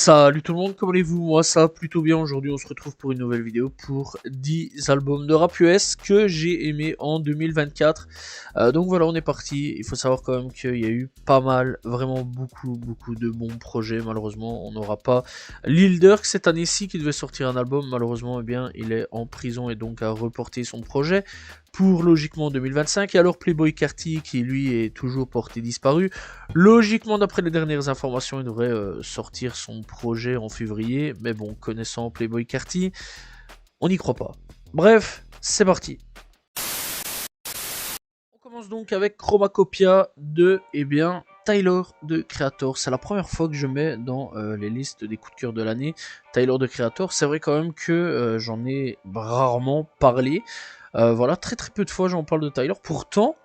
Salut tout le monde, comment allez-vous? Moi ça va plutôt bien. Aujourd'hui on se retrouve pour une nouvelle vidéo pour 10 albums de rap US que j'ai aimé en 2024. Donc voilà, on est parti. Il faut savoir quand même qu'il y a eu pas mal, vraiment beaucoup de bons projets. Malheureusement on n'aura pas Lil Durk cette année-ci qui devait sortir un album. Malheureusement eh bien, il est en prison et donc a reporté son projet pour logiquement 2025. Et alors Playboi Carti qui lui est toujours porté disparu. Logiquement, d'après les dernières informations, il devrait sortir son projet en février. Mais bon, connaissant Playboi Carti, on n'y croit pas. Bref, c'est parti. On commence donc avec Chromacopia de, Tyler, de Creator. C'est la première fois que je mets dans les listes des coups de cœur de l'année Tyler, de Creator. C'est vrai quand même que j'en ai rarement parlé. Voilà, très peu de fois j'en parle de Tyler. Pourtant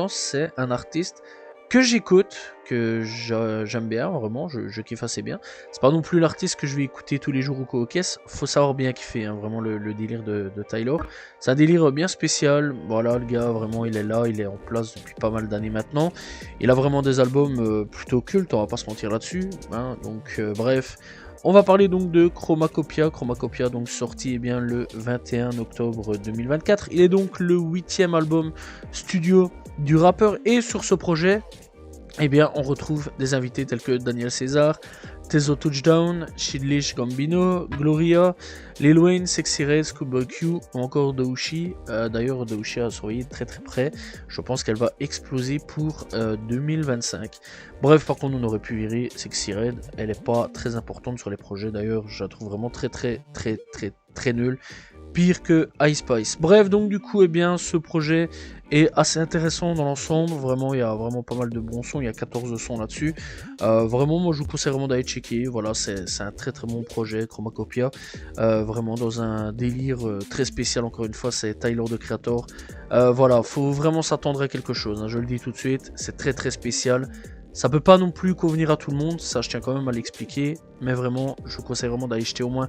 c'est un artiste que j'écoute, que j'aime bien, vraiment, je kiffe assez bien. C'est pas non plus l'artiste que je vais écouter tous les jours au co-caisse, faut savoir bien kiffer, hein, vraiment le délire de Tyler. C'est un délire bien spécial, voilà, le gars, vraiment, il est là, il est en place depuis pas mal d'années maintenant. Il a vraiment des albums plutôt cultes, on va pas se mentir là-dessus, hein, donc bref. On va parler donc de Chromacopia, donc sorti le 21 octobre 2024. Il est donc le 8e album studio du rappeur, et sur ce projet, on retrouve des invités tels que Daniel César, Tezo Touchdown, Childish Gambino, Gloria, Lil Wayne, Sexy Red, Schoolboy Q ou encore Douchi. D'ailleurs, Douchi a surveillé très près. Je pense qu'elle va exploser pour 2025. Bref, par contre, on aurait pu virer Sexy Red. Elle n'est pas très importante sur les projets. D'ailleurs, je la trouve vraiment très nulle. Pire que Ice Spice. Bref, donc du coup, ce projet est assez intéressant dans l'ensemble. Vraiment, il y a vraiment pas mal de bons sons. Il y a 14 sons là-dessus. Vraiment, moi, je vous conseille vraiment d'aller checker. Voilà, c'est un très bon projet, Chromacopia. Vraiment dans un délire très spécial. Encore une fois, c'est Tyler, de Creator. Voilà, faut vraiment s'attendre à quelque chose, hein, je le dis tout de suite. C'est très spécial. Ça peut pas non plus convenir à tout le monde, ça je tiens quand même à l'expliquer, mais vraiment, je vous conseille vraiment d'aller jeter au moins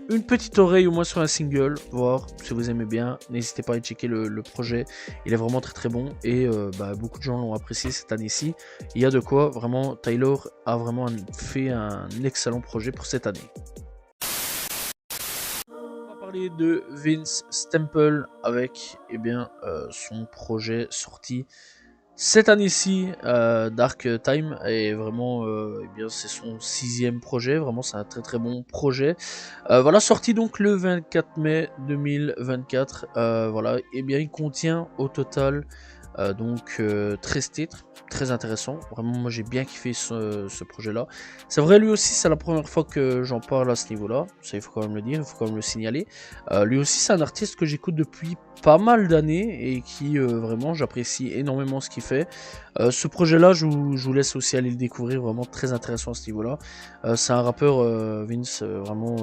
une petite oreille au moins sur un single, voir si vous aimez bien. N'hésitez pas à aller checker le projet, il est vraiment très bon, et beaucoup de gens l'ont apprécié cette année-ci. Il y a de quoi, vraiment, Tyler a vraiment fait un excellent projet pour cette année. On va parler de Vince Staples avec son projet sorti cette année-ci, Dark Time, est vraiment, c'est son 6e projet, vraiment c'est un très bon projet. Voilà, sorti donc le 24 mai 2024, voilà, il contient au total 13 titres, très intéressant, vraiment moi j'ai bien kiffé ce projet-là. C'est vrai, lui aussi c'est la première fois que j'en parle à ce niveau-là, ça il faut quand même le dire, il faut quand même le signaler. Lui aussi c'est un artiste que j'écoute depuis pas mal d'années et qui vraiment j'apprécie énormément ce qu'il fait. Ce projet-là, je vous laisse aussi aller le découvrir, vraiment très intéressant à ce niveau-là. C'est un rappeur, Vince, vraiment,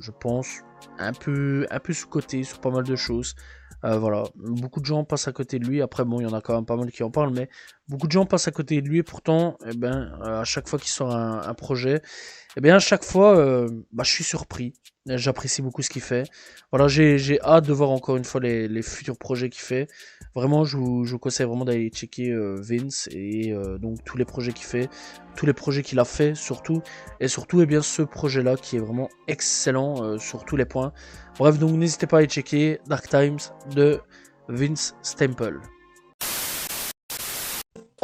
je pense, un peu sous-coté sur pas mal de choses. Voilà, beaucoup de gens passent à côté de lui. Après, bon, il y en a quand même pas mal qui en parlent, mais beaucoup de gens passent à côté de lui. Et pourtant, à chaque fois qu'il sort un projet, à chaque fois, je suis surpris. J'apprécie beaucoup ce qu'il fait. Voilà, j'ai hâte de voir encore une fois les futurs projets qu'il fait. Vraiment, je vous conseille vraiment d'aller checker Vince et donc tous les projets qu'il fait, tous les projets qu'il a fait surtout, et surtout ce projet-là qui est vraiment excellent sur tous les points. Bref, donc n'hésitez pas à aller checker Dark Times de Vince Staples.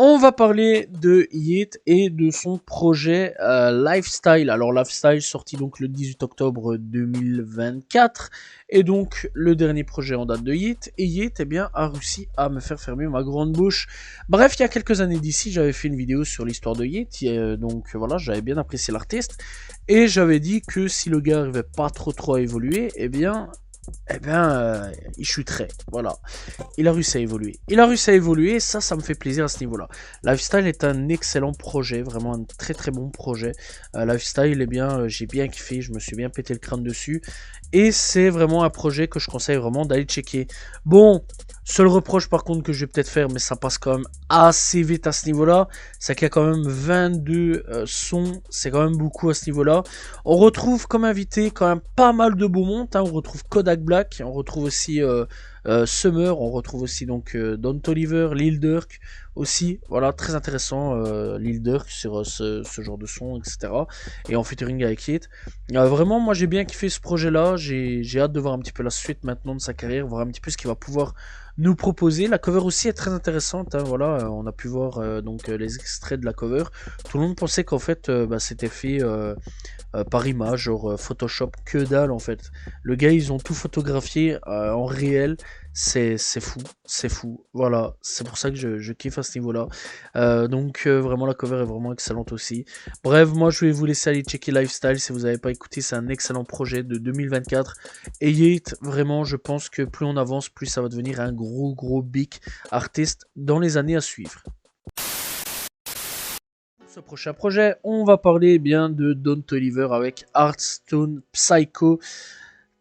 On va parler de Yeat et de son projet Lifestyle. Alors Lifestyle sorti donc le 18 octobre 2024 et donc le dernier projet en date de Yeat. Et Yeat a réussi à me faire fermer ma grande bouche. Bref, il y a quelques années d'ici, j'avais fait une vidéo sur l'histoire de Yeat. Donc voilà, j'avais bien apprécié l'artiste et j'avais dit que si le gars arrivait pas trop à évoluer, il chuterait, voilà. Il a réussi à évoluer, et ça me fait plaisir à ce niveau-là. Lifestyle est un excellent projet, vraiment un très bon projet. Lifestyle, j'ai bien kiffé, je me suis bien pété le crâne dessus, et c'est vraiment un projet que je conseille vraiment d'aller checker. Bon, seul reproche par contre que je vais peut-être faire, mais ça passe quand même assez vite à ce niveau-là, c'est qu'il y a quand même 22 sons, c'est quand même beaucoup à ce niveau-là. On retrouve comme invité quand même pas mal de beaux mondes, hein. On retrouve Kodak Black, on retrouve aussi Summer, on retrouve aussi donc Don Toliver, Lil Durk aussi, voilà, très intéressant, Lil Durk sur ce genre de son, etc. Et en featuring avec Hit. Vraiment, moi j'ai bien kiffé ce projet-là, j'ai hâte de voir un petit peu la suite maintenant de sa carrière, voir un petit peu ce qu'il va pouvoir nous proposer. La cover aussi est très intéressante, hein, voilà, on a pu voir donc les extraits de la cover. Tout le monde pensait qu'en fait c'était fait par image, genre Photoshop, que dalle en fait. Le gars, ils ont tout photographié en réel, c'est fou, c'est fou. Voilà, c'est pour ça que je kiffe à ce niveau-là. Donc vraiment la cover est vraiment excellente aussi. Bref, moi je vais vous laisser aller checker Lifestyle si vous n'avez pas écouté, c'est un excellent projet de 2024. Et Yeat, vraiment, je pense que plus on avance, plus ça va devenir un gros big artiste dans les années à suivre. Ce prochain projet, on va parler bien de Don Toliver avec Hearthstone Psycho.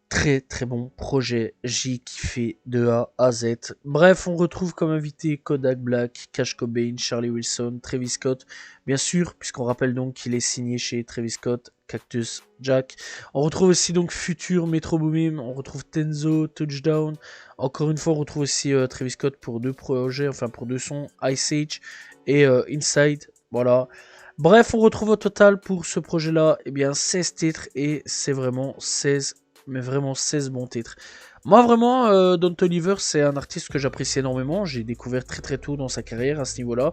Très bon projet, j'ai kiffé de A à Z. Bref, on retrouve comme invité Kodak Black, Cash Cobain, Charlie Wilson, Travis Scott, bien sûr, puisqu'on rappelle donc qu'il est signé chez Travis Scott, Cactus Jack. On retrouve aussi donc Future, Metro Boomin, on retrouve Tenzo, Touchdown. Encore une fois, on retrouve aussi Travis Scott pour deux projets, enfin pour deux sons, Ice Age et Inside. Voilà. Bref, on retrouve au total pour ce projet-là, eh bien 16 titres et c'est vraiment 16, mais vraiment 16 bons titres. Moi vraiment, Don Toliver c'est un artiste que j'apprécie énormément, j'ai découvert très tôt dans sa carrière à ce niveau-là,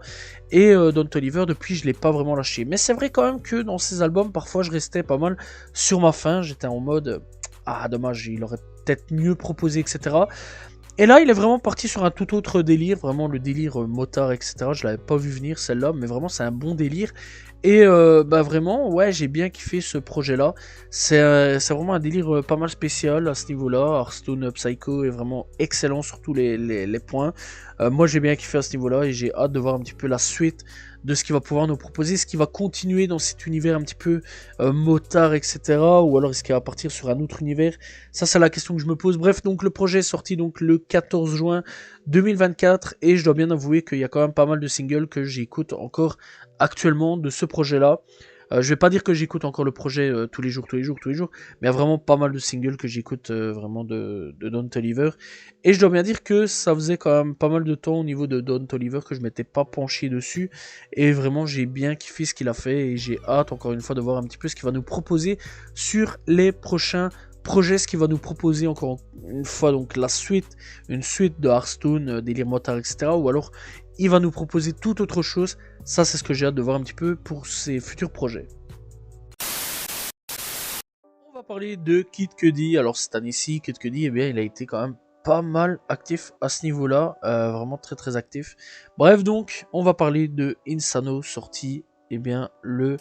et Don Toliver depuis je l'ai pas vraiment lâché. Mais c'est vrai quand même que dans ses albums, parfois je restais pas mal sur ma faim, j'étais en mode, ah dommage, il aurait peut-être mieux proposé, etc. Et là, il est vraiment parti sur un tout autre délire, vraiment le délire motard, etc. Je l'avais pas vu venir celle-là, mais vraiment c'est un bon délire. Et bah vraiment, ouais, j'ai bien kiffé ce projet-là. C'est vraiment un délire pas mal spécial à ce niveau-là. Hearthstone Psycho est vraiment excellent sur tous les points. Moi, j'ai bien kiffé à ce niveau-là et j'ai hâte de voir un petit peu la suite de ce qu'il va pouvoir nous proposer, ce qu'il va continuer dans cet univers un petit peu motard, etc. Ou alors est-ce qu'il va partir sur un autre univers? Ça, c'est la question que je me pose. Bref, donc le projet est sorti donc le 14 juin 2024 et je dois bien avouer qu'il y a quand même pas mal de singles que j'écoute encore actuellement de ce projet-là. Je vais pas dire que j'écoute encore le projet tous les jours, mais il y a vraiment pas mal de singles que j'écoute vraiment de Don Toliver. Et je dois bien dire que ça faisait quand même pas mal de temps au niveau de Don Toliver que je m'étais pas penché dessus. Et vraiment, j'ai bien kiffé ce qu'il a fait et j'ai hâte encore une fois de voir un petit peu ce qu'il va nous proposer sur les prochains projets, ce qu'il va nous proposer encore une fois donc la suite, une suite de Hearthstone, Délire Motard, etc. Ou alors il va nous proposer tout autre chose. Ça, c'est ce que j'ai hâte de voir un petit peu pour ses futurs projets. On va parler de Kid Cudi. Alors cette année-ci, Kid Cudi, eh bien, il a été quand même pas mal actif à ce niveau-là, vraiment très actif. Bref, donc, on va parler de Insano, sorti eh bien le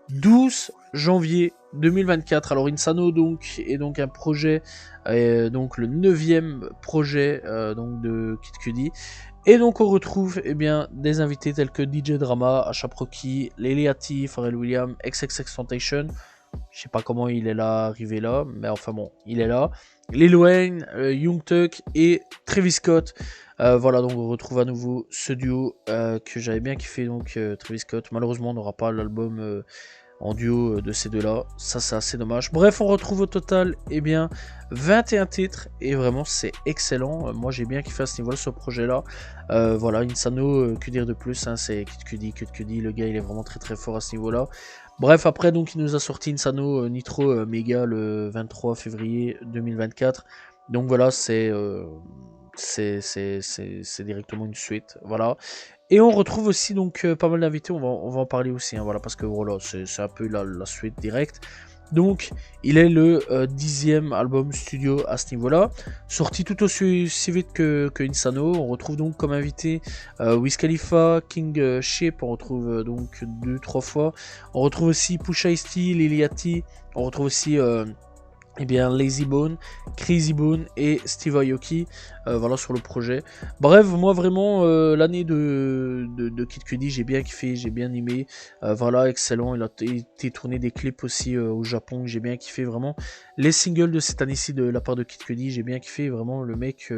12 janvier 2024. Alors Insano donc est donc un projet, donc le 9e projet donc de Kid Cudi. Et donc on retrouve eh bien, des invités tels que DJ Drama, A$AP Rocky, Leliati, Pharrell Williams, XXXTentacion. Je sais pas comment il est là, arrivé là, mais enfin bon, il est là. Lil Wayne, Young Thug et Travis Scott. Voilà, donc on retrouve à nouveau ce duo que j'avais bien kiffé, donc Travis Scott. Malheureusement, on n'aura pas l'album en duo de ces deux-là. Ça, c'est assez dommage. Bref, on retrouve au total eh bien, 21 titres et vraiment, c'est excellent. Moi, j'ai bien kiffé à ce niveau-là, ce projet-là. Voilà, Insano, que dire de plus, hein, c'est Kid Cudi, le gars, il est vraiment très fort à ce niveau-là. Bref, après, donc, il nous a sorti Insano Nitro Mega le 23 février 2024. Donc voilà, c'est directement une suite. Voilà. Et on retrouve aussi donc pas mal d'invités, on va en parler aussi, hein, voilà, parce que voilà, c'est un peu la suite directe. Donc, il est le 10e album studio à ce niveau-là, sorti tout aussi vite que Insano. On retrouve donc comme invité Wiz Khalifa, King Shape, on retrouve donc 2-3 fois. On retrouve aussi Pusha T, Liliati, on retrouve aussi eh bien, Lazy Bone, Crazy Bone et Steve Aoki, voilà sur le projet. Bref, moi vraiment l'année de Kid Cudi, j'ai bien kiffé, j'ai bien aimé. Voilà, excellent. Il a été tourné des clips aussi au Japon, j'ai bien kiffé vraiment. Les singles de cette année-ci de la part de Kid Cudi, j'ai bien kiffé vraiment le mec.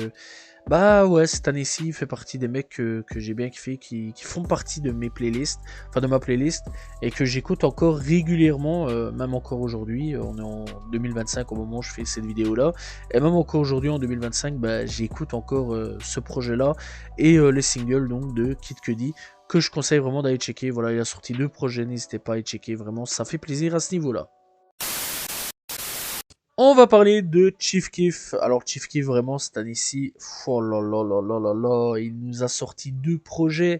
Bah ouais, cette année-ci, il fait partie des mecs que j'ai bien kiffé, qui font partie de mes playlists, enfin de ma playlist, et que j'écoute encore régulièrement, même encore aujourd'hui. On est en 2025 2025 au moment où je fais cette vidéo là, et même encore aujourd'hui en 2025, bah, j'écoute encore ce projet là et les singles donc de Kid Cudi que je conseille vraiment d'aller checker. Voilà, il a sorti 2 projets, n'hésitez pas à y checker, vraiment ça fait plaisir à ce niveau là. On va parler de Chief Keef. Alors Chief Keef vraiment cette année-ci, oh là là là là là là, il nous a sorti 2 projets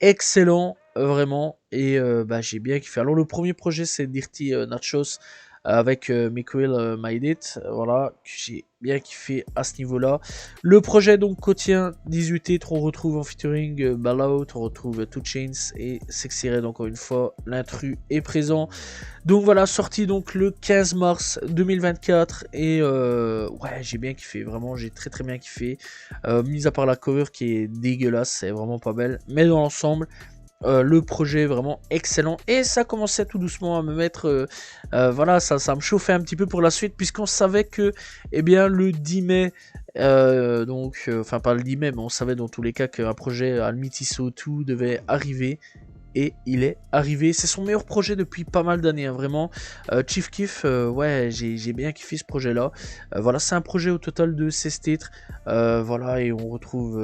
excellent, vraiment, et bah, j'ai bien kiffé. Alors le premier projet c'est Dirty Nachos avec Mikael Made It, voilà, que j'ai bien kiffé à ce niveau-là. Le projet donc Cotien 18 on retrouve en featuring Ballout, on retrouve 2 Chainz et Sexy Red encore une fois, l'intrus est présent. Donc voilà, sorti donc le 15 mars 2024 et ouais, j'ai bien kiffé, vraiment j'ai très très bien kiffé. Mis à part la cover qui est dégueulasse, c'est vraiment pas belle, mais dans l'ensemble le projet est vraiment excellent et ça commençait tout doucement à me mettre voilà, ça me chauffait un petit peu pour la suite, puisqu'on savait que eh bien le 10 mai donc enfin pas le 10 mai, mais on savait dans tous les cas qu'un projet Almitiso 2 devait arriver. Et il est arrivé, c'est son meilleur projet depuis pas mal d'années, hein, vraiment. Chief Keef, ouais, j'ai bien kiffé ce projet-là. Voilà, c'est un projet au total de 16 titres. Voilà, et on retrouve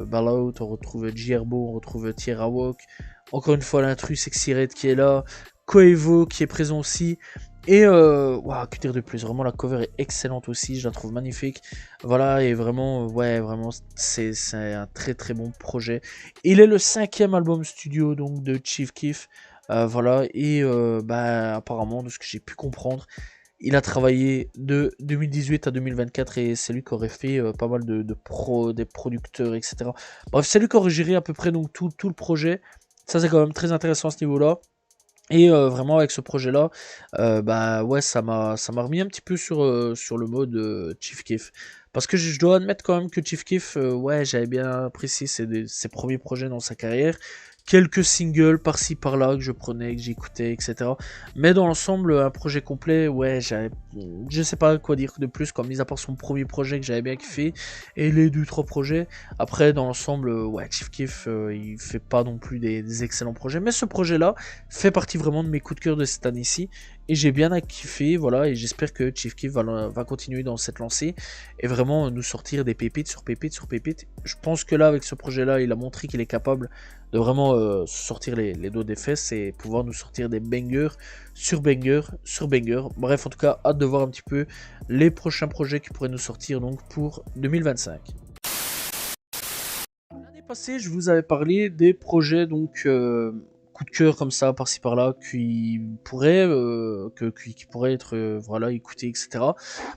Ballout, on retrouve Gierbo, on retrouve Tierra Walk. Encore une fois, l'intrus Sexy Red qui est là. Koevo qui est présent aussi. Et wow, que dire de plus, vraiment la cover est excellente aussi, je la trouve magnifique. Voilà, et vraiment, ouais, vraiment, c'est un très très bon projet. Il est le 5e album studio donc de Chief Keef. Voilà, et bah, apparemment, de ce que j'ai pu comprendre, il a travaillé de 2018 à 2024 et c'est lui qui aurait fait pas mal des producteurs, etc. Bref, c'est lui qui aurait géré à peu près donc tout le projet. Ça, c'est quand même très intéressant à ce niveau-là. Et vraiment avec ce projet là, bah ouais, ça m'a remis un petit peu sur le mode Chief Keef, parce que je dois admettre quand même que Chief Keef, ouais, j'avais bien apprécié ses premiers projets dans sa carrière, quelques singles par-ci par-là que je prenais, que j'écoutais, etc. Mais dans l'ensemble, un projet complet, ouais, je sais pas quoi dire de plus, comme mis à part son premier projet que j'avais bien kiffé et les 2-3 projets. Après, dans l'ensemble, ouais, Chief Keef, il fait pas non plus des excellents projets, mais ce projet là fait partie vraiment de mes coups de cœur de cette année-ci et j'ai bien kiffé, voilà, et j'espère que Chief Keef va continuer dans cette lancée et vraiment nous sortir des pépites sur pépites sur pépites. Je pense que là, avec ce projet là, il a montré qu'il est capable de vraiment sortir les dos des fesses et pouvoir nous sortir des bangers sur bangers sur bangers. Bref, en tout cas, hâte de voir un petit peu les prochains projets qui pourraient nous sortir donc pour 2025. L'année passée, je vous avais parlé des projets donc coup de cœur comme ça par-ci par-là qui pourraient être voilà, écoutés, etc.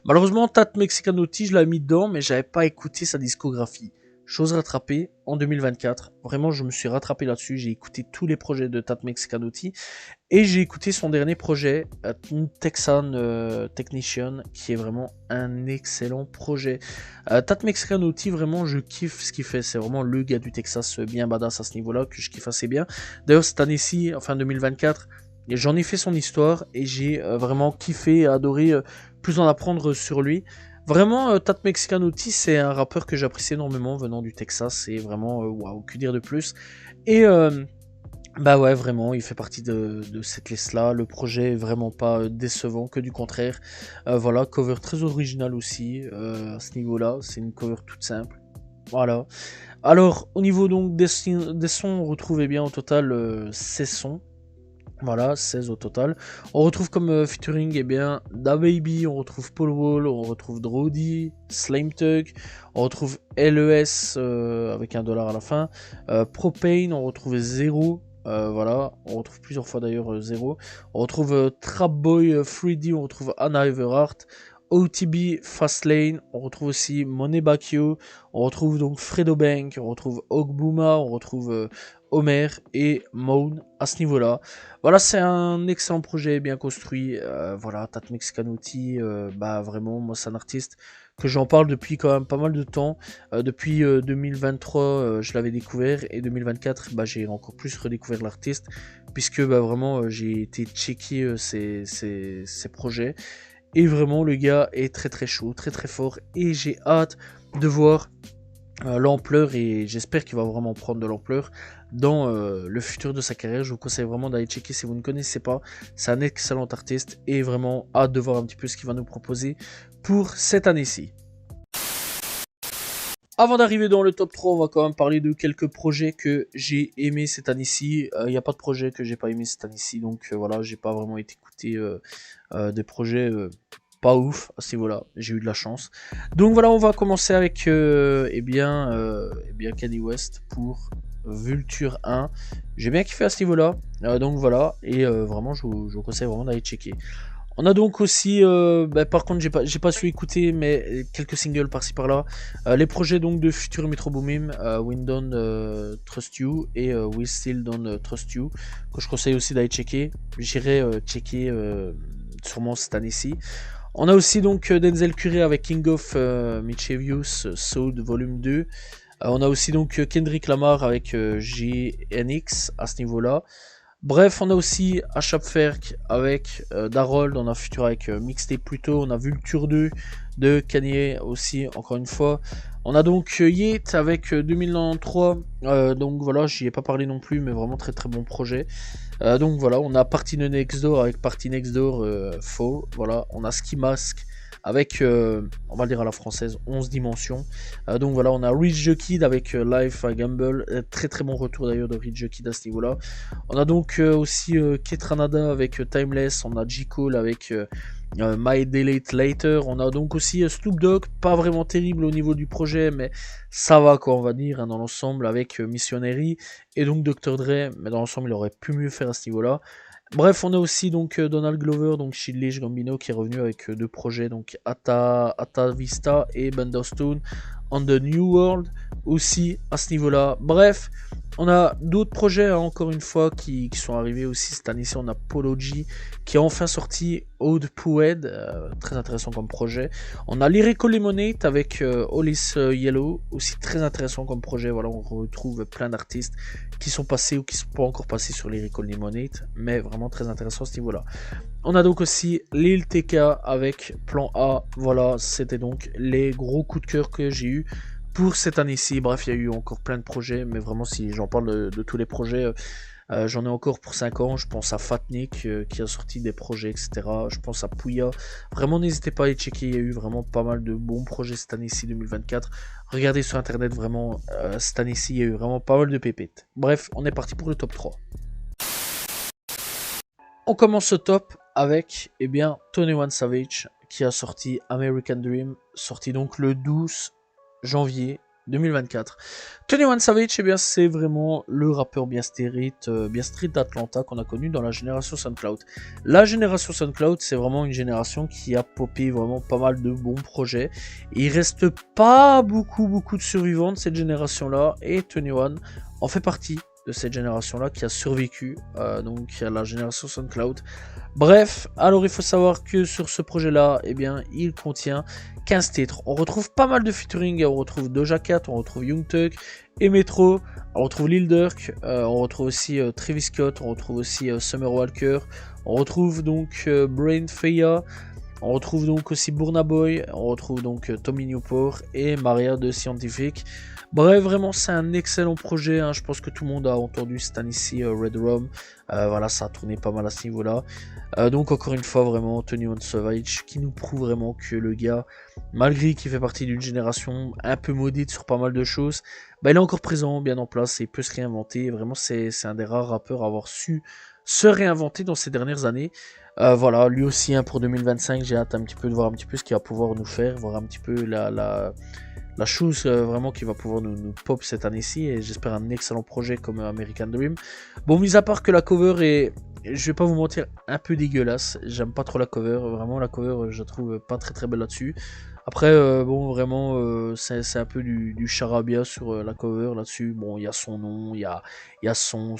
Malheureusement, Tat Mexicanotti, je l'avais mis dedans, mais j'avais pas écouté sa discographie. Chose rattrapée en 2024. Vraiment, je me suis rattrapé là-dessus. J'ai écouté tous les projets de Tat Mexicanotti et j'ai écouté son dernier projet, Texan Technician, qui est vraiment un excellent projet. Tat Mexicanotti, vraiment, je kiffe ce qu'il fait. C'est vraiment le gars du Texas bien badass à ce niveau-là, que je kiffe assez bien. D'ailleurs, cette année-ci, enfin 2024, j'en ai fait son histoire et j'ai vraiment kiffé et adoré plus en apprendre sur lui. Vraiment, Tat Mexicanotti, c'est un rappeur que j'apprécie énormément venant du Texas, et vraiment, waouh, que dire de plus. Et bah ouais, vraiment, il fait partie de cette liste-là. Le projet est vraiment pas décevant, que du contraire. Voilà, cover très original aussi à ce niveau-là. C'est une cover toute simple. Voilà. Alors, au niveau donc des sons, on retrouve bien au total 16 sons. Voilà, 16 au total. On retrouve comme featuring, eh bien, DaBaby, on retrouve Paul Wall, on retrouve Drody, Slime Tug, on retrouve LES avec $1 à la fin, Propane, on retrouve Zero, voilà, on retrouve plusieurs fois d'ailleurs Zero, on retrouve Trap Boy 3D, on retrouve Anna Everhart, OTB Fastlane, on retrouve aussi Money Back You, on retrouve donc Fredo Bank, on retrouve Ogbooma, on retrouve Homer et Moan à ce niveau-là. Voilà, c'est un excellent projet, bien construit. Voilà, Tat Mexicanotti, bah vraiment, moi c'est un artiste que j'en parle depuis quand même pas mal de temps. Depuis 2023, je l'avais découvert, et 2024, bah, j'ai encore plus redécouvert l'artiste, puisque bah, vraiment j'ai été checker ses projets. Et vraiment, le gars est très très chaud, très très fort, et j'ai hâte de voir l'ampleur, et j'espère qu'il va vraiment prendre de l'ampleur dans le futur de sa carrière. Je vous conseille vraiment d'aller checker si vous ne connaissez pas. C'est un excellent artiste et vraiment hâte de voir un petit peu ce qu'il va nous proposer pour cette année-ci. Avant d'arriver dans le top 3, on va quand même parler de quelques projets que j'ai aimés cette année-ci. Il n'y a pas de projet que j'ai pas aimé cette année-ci, donc voilà, j'ai pas vraiment été écouté des projets pas ouf à ce niveau-là. J'ai eu de la chance. Donc voilà, on va commencer avec Kanye West pour Vulture 1. J'ai bien kiffé à ce niveau-là, donc voilà, et vraiment, je vous conseille vraiment d'aller checker. On a donc aussi, par contre j'ai pas su écouter, mais quelques singles par-ci par-là. Les projets donc de Future Metro Boomin, We Don't Trust You et We Still Don't Trust You, que je conseille aussi d'aller checker. J'irai checker sûrement cette année-ci. On a aussi donc Denzel Curry avec King of Mischievous Soul Volume 2. On a aussi donc Kendrick Lamar avec GNX à ce niveau-là. Bref, on a aussi Ashap Ferk avec Darold, on a Future avec Mixtape Pluto, on a Vulture 2 de Kanye aussi, encore une fois. On a donc Yeet avec 2093, donc voilà, j'y ai pas parlé non plus, mais vraiment très très bon projet. Donc voilà, on a Party Next Door avec Party Next Door Fall, voilà, on a Ski Mask avec, on va le dire à la française, 11 dimensions. Donc voilà, on a Rich the Kid avec Life I Gamble, très très bon retour d'ailleurs de Rich the Kid à ce niveau-là. On a donc aussi Ketranada avec Timeless, on a J. Cole avec My Delete Later, on a donc aussi Snoop Dogg, pas vraiment terrible au niveau du projet, mais ça va quoi on va dire, hein, dans l'ensemble, avec Missionary et donc Dr. Dre, mais dans l'ensemble il aurait pu mieux faire à ce niveau-là. Bref, on a aussi donc Donald Glover, donc Childish Gambino qui est revenu avec deux projets, donc Ata Vista et Thunderstone on the New World aussi à ce niveau-là. Bref, on a d'autres projets hein, encore une fois qui sont arrivés aussi cette année-ci. On a Polo G qui a enfin sorti Ode Poued, très intéressant comme projet. On a Lyrical Lemonade avec All Is Yellow, aussi très intéressant comme projet. Voilà, on retrouve plein d'artistes qui sont passés ou qui ne sont pas encore passés sur Lyrical Lemonade, mais vraiment très intéressant à ce niveau-là. On a donc aussi Lil TK avec Plan A. Voilà, c'était donc les gros coups de cœur que j'ai eu pour cette année-ci. Bref, il y a eu encore plein de projets, mais vraiment si j'en parle de tous les projets, j'en ai encore pour 5 ans. Je pense à Fatnik qui a sorti des projets, etc. Je pense à Pouya. Vraiment, n'hésitez pas à les checker. Il y a eu vraiment pas mal de bons projets cette année-ci 2024. Regardez sur internet, vraiment, cette année-ci, il y a eu vraiment pas mal de pépettes. Bref, on est parti pour le top 3. On commence ce top avec 21 Savage qui a sorti American Dream, sorti donc le 12 janvier 2024. 21 Savage, c'est vraiment le rappeur bien street d'Atlanta qu'on a connu dans la génération SoundCloud. La génération SoundCloud, c'est vraiment une génération qui a popé vraiment pas mal de bons projets. Et il reste pas beaucoup de survivants de cette génération-là, et 21 en fait partie de cette génération-là qui a survécu donc à la génération SoundCloud. Bref, alors il faut savoir que sur ce projet-là, il contient 15 titres. On retrouve pas mal de featuring, on retrouve Doja Cat, on retrouve Young Thug et Metro, on retrouve Lil Durk, on retrouve aussi Travis Scott, on retrouve aussi Summer Walker, on retrouve donc Brain Feya, on retrouve donc aussi Burna Boy, on retrouve donc Tommy Newport et Maria de Scientific. Bref, vraiment c'est un excellent projet, hein. Je pense que tout le monde a entendu cette année-ci Red Rum, voilà, ça a tourné pas mal à ce niveau-là. Donc encore une fois, vraiment, 21 Savage qui nous prouve vraiment que le gars, malgré qu'il fait partie d'une génération un peu maudite sur pas mal de choses, il est encore présent, bien en place et peut se réinventer. Vraiment, c'est un des rares rappeurs à avoir su se réinventer dans ces dernières années. Voilà, lui aussi hein, pour 2025, j'ai hâte un petit peu de voir un petit peu ce qu'il va pouvoir nous faire, voir un petit peu la chose vraiment qui va pouvoir nous pop cette année-ci, et j'espère un excellent projet comme American Dream. Bon, mis à part que la cover est, je vais pas vous mentir, un peu dégueulasse, j'aime pas trop la cover, vraiment la cover je la trouve pas très belle là-dessus. Après bon vraiment c'est un peu du charabia sur la cover là-dessus. Bon, il y a son nom, il y a son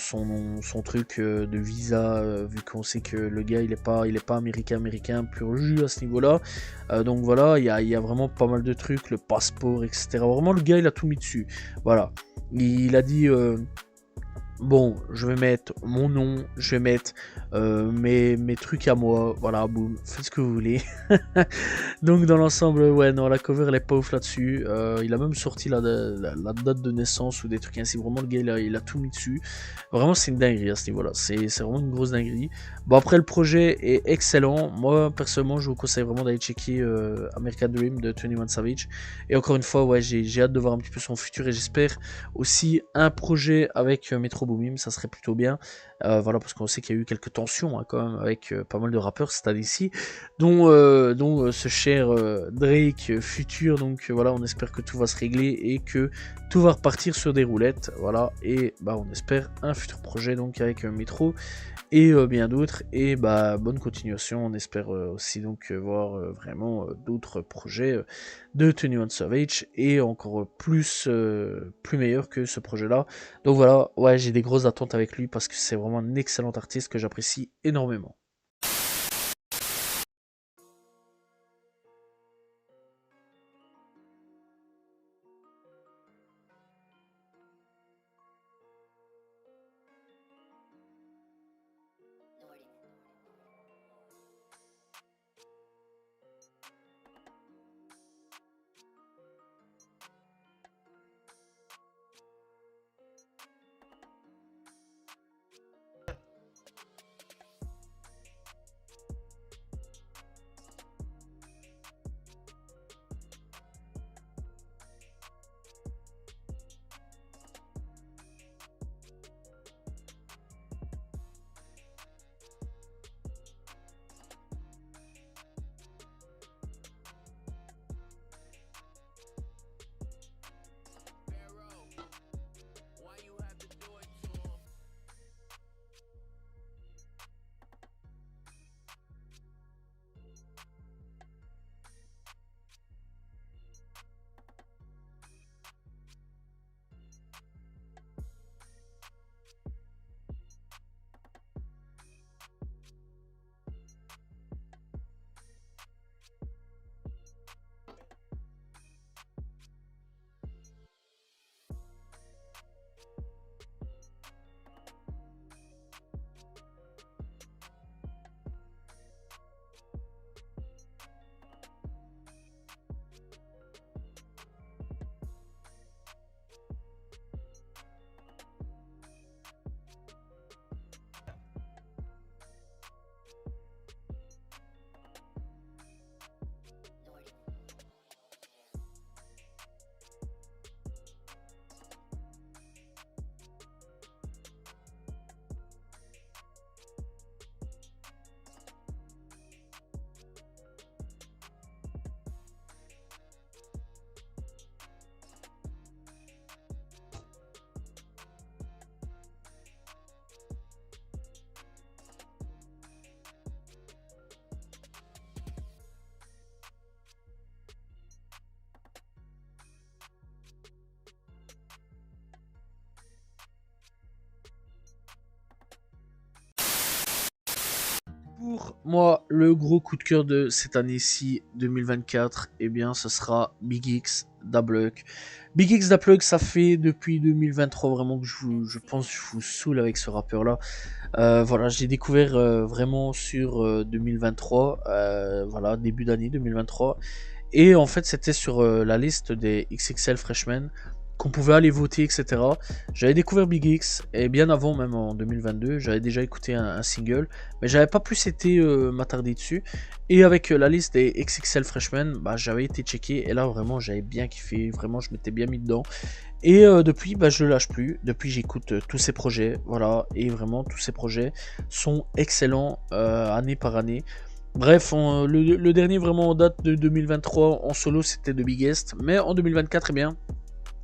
truc de visa, vu qu'on sait que le gars il est pas américain pur jus à ce niveau-là. Donc voilà, il y a vraiment pas mal de trucs, le passeport, etc. Vraiment le gars il a tout mis dessus. Voilà. Il a dit bon, je vais mettre mon nom, je vais mettre mes trucs à moi, voilà, boum, faites ce que vous voulez. Donc dans l'ensemble, ouais, non, la cover elle est pas ouf là-dessus. Il a même sorti la date de naissance ou des trucs ainsi. Vraiment, le gars il a tout mis dessus. Vraiment, c'est une dinguerie à ce niveau-là. C'est vraiment une grosse dinguerie. Bon, après, le projet est excellent. Moi, personnellement, je vous conseille vraiment d'aller checker American Dream de 21 Savage. Et encore une fois, ouais, j'ai hâte de voir un petit peu son futur et j'espère aussi un projet avec Metro Boomin, ça serait plutôt bien. Voilà, parce qu'on sait qu'il y a eu quelques tensions hein, quand même avec pas mal de rappeurs cette année-ci, dont ce cher Drake futur. Donc voilà, on espère que tout va se régler et que tout va repartir sur des roulettes. Voilà, et bah on espère un futur projet donc avec Metro et bien d'autres. Et bah bonne continuation. On espère aussi donc voir vraiment d'autres projets de 21 Savage et encore plus meilleur que ce projet-là. Donc voilà, ouais, j'ai des grosses attentes avec lui parce que c'est vraiment un excellent artiste que j'apprécie énormément. Pour moi, le gros coup de cœur de cette année-ci 2024, eh bien, ce sera Big X, Da Plug. Big X, Da Plug, ça fait depuis 2023 vraiment que je pense que je vous saoule avec ce rappeur-là. Voilà, j'ai découvert vraiment sur 2023, voilà, début d'année 2023. Et en fait, c'était sur la liste des XXL Freshmen qu'on pouvait aller voter, etc. J'avais découvert Big X, et bien avant, même en 2022, j'avais déjà écouté un single, mais j'avais pas plus été m'attarder dessus. Et avec la liste des XXL Freshmen, bah, j'avais été checké, et là vraiment j'avais bien kiffé, vraiment je m'étais bien mis dedans. Et depuis, bah, je le lâche plus, depuis j'écoute tous ces projets, voilà, et vraiment tous ces projets sont excellents année par année. Bref, le dernier vraiment en date de 2023 en solo c'était The Biggest, mais en 2024, eh bien,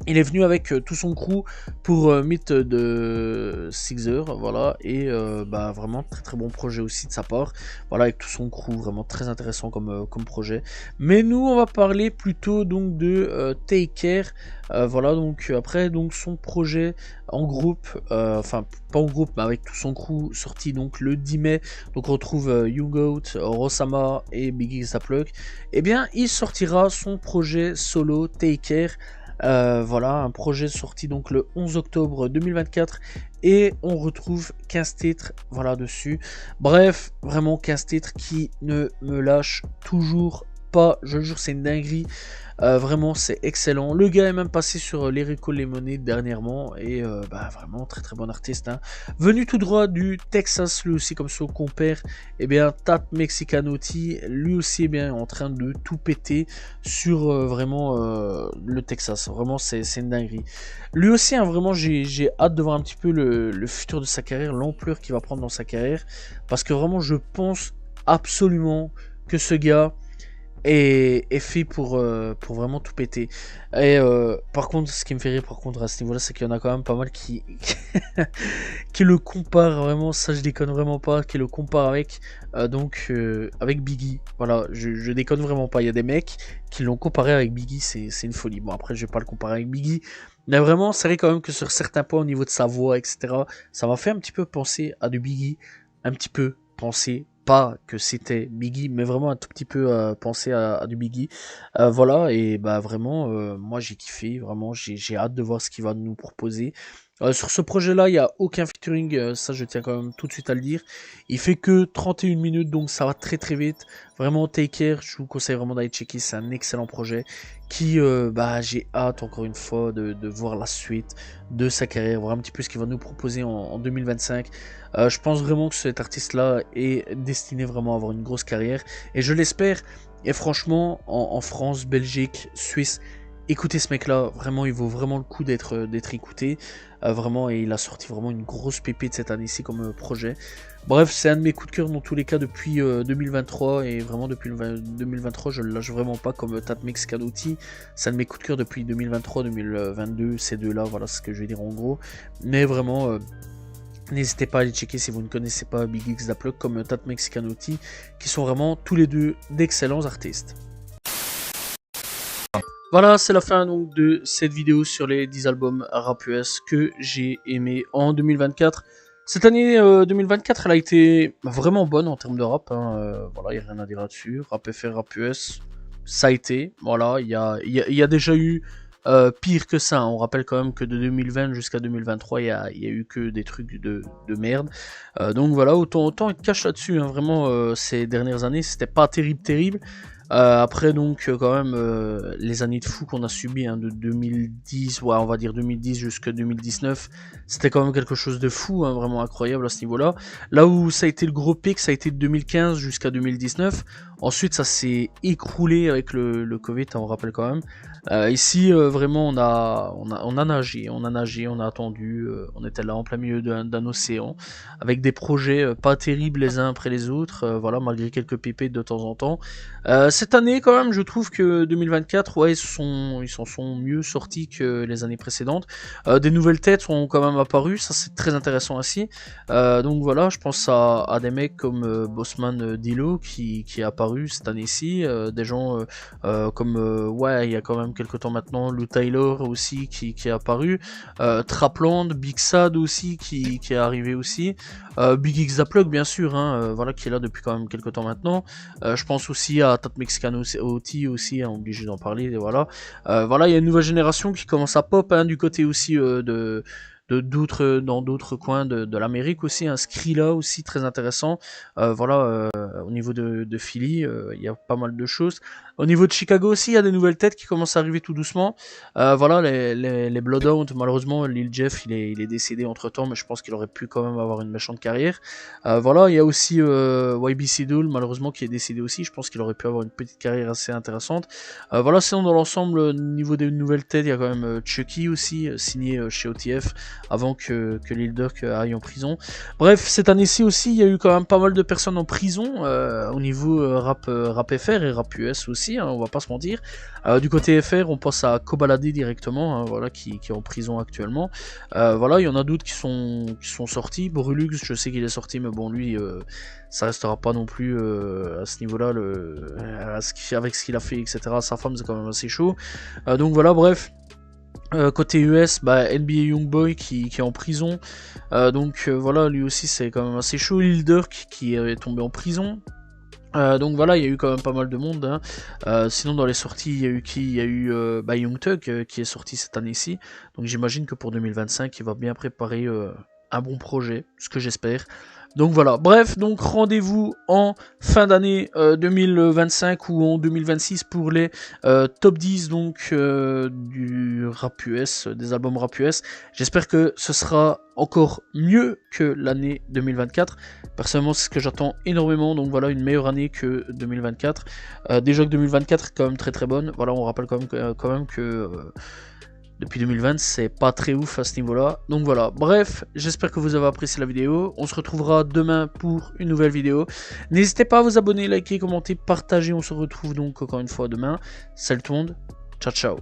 il est venu avec tout son crew pour Meet de Sixer, voilà, et bah vraiment très très bon projet aussi de sa part, voilà, avec tout son crew, vraiment très intéressant comme projet. Mais nous on va parler plutôt donc de Take Care, voilà, donc après donc son projet en groupe, enfin pas en groupe mais avec tout son crew, sorti donc le 10 mai, donc on retrouve YouGoat, Rosama et Big X Da Plug. Et bien il sortira son projet solo Take Care Voilà, un projet sorti donc le 11 octobre 2024 et on retrouve 15 titres voilà dessus. Bref, vraiment 15 titres qui ne me lâchent toujours pas, je le jure, c'est une dinguerie. Vraiment, c'est excellent. Le gars est même passé sur Lyrical Lemonade dernièrement. Et vraiment, très très bon artiste. Hein. Venu tout droit du Texas, lui aussi, comme son compère. Et bien, Tat Mexicanotti, lui aussi, est en train de tout péter sur vraiment le Texas. Vraiment, c'est une dinguerie. Lui aussi, hein, vraiment, j'ai hâte de voir un petit peu le futur de sa carrière, l'ampleur qu'il va prendre dans sa carrière. Parce que vraiment, je pense absolument que ce gars est fait pour vraiment tout péter. Et par contre, ce qui me fait rire par contre à ce niveau-là, c'est qu'il y en a quand même pas mal qui qui le comparent vraiment, ça je déconne vraiment pas, qui le comparent avec Biggie. Voilà, je déconne vraiment pas. Il y a des mecs qui l'ont comparé avec Biggie, c'est une folie. Bon après, je vais pas le comparer avec Biggie, mais vraiment, c'est vrai quand même que sur certains points au niveau de sa voix, etc., ça m'a fait un petit peu penser à du Biggie, un petit peu penser pas que c'était Biggie, mais vraiment un tout petit peu penser à du Biggie. Voilà, et bah vraiment, moi j'ai kiffé, vraiment, j'ai hâte de voir ce qu'il va nous proposer. Sur ce projet-là, il n'y a aucun featuring, ça je tiens quand même tout de suite à le dire. Il fait que 31 minutes, donc ça va très très vite. Vraiment, take care, je vous conseille vraiment d'aller checker, c'est un excellent projet qui, j'ai hâte encore une fois de voir la suite de sa carrière, voir un petit peu ce qu'il va nous proposer en 2025. Je pense vraiment que cet artiste-là est destiné vraiment à avoir une grosse carrière, et je l'espère. Et franchement, en France, Belgique, Suisse, écoutez ce mec-là, vraiment, il vaut vraiment le coup d'être écouté. Vraiment, et il a sorti vraiment une grosse pépite cette année-ci comme projet. Bref, c'est un de mes coups de cœur dans tous les cas depuis 2023, et vraiment depuis 2023, je le lâche vraiment pas comme Tat Mexicanotti. C'est un de mes coups de cœur depuis 2023-2022, ces deux-là, voilà ce que je vais dire en gros. Mais vraiment, n'hésitez pas à aller checker si vous ne connaissez pas Big X Daplug comme Tat Mexicanotti, qui sont vraiment tous les deux d'excellents artistes. Voilà, c'est la fin donc de cette vidéo sur les 10 albums rap US que j'ai aimé en 2024. Cette année 2024, elle a été vraiment bonne en termes de rap. Hein. Voilà, il n'y a rien à dire là-dessus. Rap FR, rap US, ça a été. Voilà, il y a déjà eu pire que ça. Hein. On rappelle quand même que de 2020 jusqu'à 2023, il y a eu que des trucs de merde. Donc voilà, autant être cash là-dessus. Hein. Vraiment, ces dernières années, c'était pas terrible. Après donc quand même les années de fou qu'on a subi hein, de 2010, ouais on va dire 2010 jusqu'à 2019, c'était quand même quelque chose de fou, hein, vraiment incroyable à ce niveau-là. Là où ça a été le gros pic, ça a été de 2015 jusqu'à 2019. Ensuite ça s'est écroulé avec le Covid, hein, on rappelle quand même. Ici vraiment on a nagé, on a attendu, on était là en plein milieu d'un océan, avec des projets pas terribles les uns après les autres, voilà malgré quelques pépites de temps en temps. Cette année, quand même, je trouve que 2024, ouais, ils s'en sont mieux sortis que les années précédentes. Des nouvelles têtes sont quand même apparues, ça c'est très intéressant aussi. Donc voilà, je pense à des mecs comme Bossman Dilo qui est apparu cette année-ci, des gens comme, ouais, il y a quand même quelques temps maintenant, Lou Taylor aussi qui est apparu, Trapland, Big Sad aussi qui est arrivé aussi, Big X Zaplug bien sûr, hein, voilà, qui est là depuis quand même quelques temps maintenant. Je pense aussi à Tat Mexicanotti aussi, hein, obligé d'en parler, et voilà. Voilà, il y a une nouvelle génération qui commence à pop, hein, du côté aussi dans d'autres coins de l'Amérique aussi, un Skrilla aussi très intéressant. Voilà, au niveau de Philly, il y a pas mal de choses. Au niveau de Chicago aussi, il y a des nouvelles têtes qui commencent à arriver tout doucement. Voilà, les Bloodhound, malheureusement, Lil Jeff, il est décédé entre temps, mais je pense qu'il aurait pu quand même avoir une méchante carrière. Voilà, il y a aussi YBC Dool, malheureusement, qui est décédé aussi. Je pense qu'il aurait pu avoir une petite carrière assez intéressante. Voilà, sinon, dans l'ensemble, au niveau des nouvelles têtes, il y a quand même Chucky aussi, signé chez OTF, avant que Lil Durk aille en prison. Bref, cette année-ci aussi, il y a eu quand même pas mal de personnes en prison, au niveau rap FR et rap US aussi, hein, on va pas se mentir. Du côté FR, on pense à Kobalade directement, hein, voilà, qui est en prison actuellement. Voilà, il y en a d'autres qui sont sortis. Brulux, je sais qu'il est sorti, mais bon, lui, ça restera pas non plus à ce niveau-là, avec ce qu'il a fait, etc. Sa femme, c'est quand même assez chaud. Donc voilà, bref. Côté US, NBA Youngboy qui est en prison. Donc voilà, lui aussi, c'est quand même assez chaud. Lil Durk qui est tombé en prison. Donc voilà, il y a eu quand même pas mal de monde. Hein. Sinon, dans les sorties, il y a eu qui? Il y a eu Young Thug qui est sorti cette année-ci. Donc j'imagine que pour 2025, il va bien préparer un bon projet, ce que j'espère. Donc voilà, bref, donc rendez-vous en fin d'année 2025 ou en 2026 pour les top 10 donc du rap US, des albums rap US. J'espère que ce sera encore mieux que l'année 2024. Personnellement, c'est ce que j'attends énormément, donc voilà, une meilleure année que 2024. Déjà que 2024 est quand même très très bonne. Voilà, on rappelle quand même que depuis 2020, c'est pas très ouf à ce niveau-là. Donc voilà, bref, j'espère que vous avez apprécié la vidéo. On se retrouvera demain pour une nouvelle vidéo. N'hésitez pas à vous abonner, liker, commenter, partager. On se retrouve donc encore une fois demain. Salut tout le monde, ciao ciao.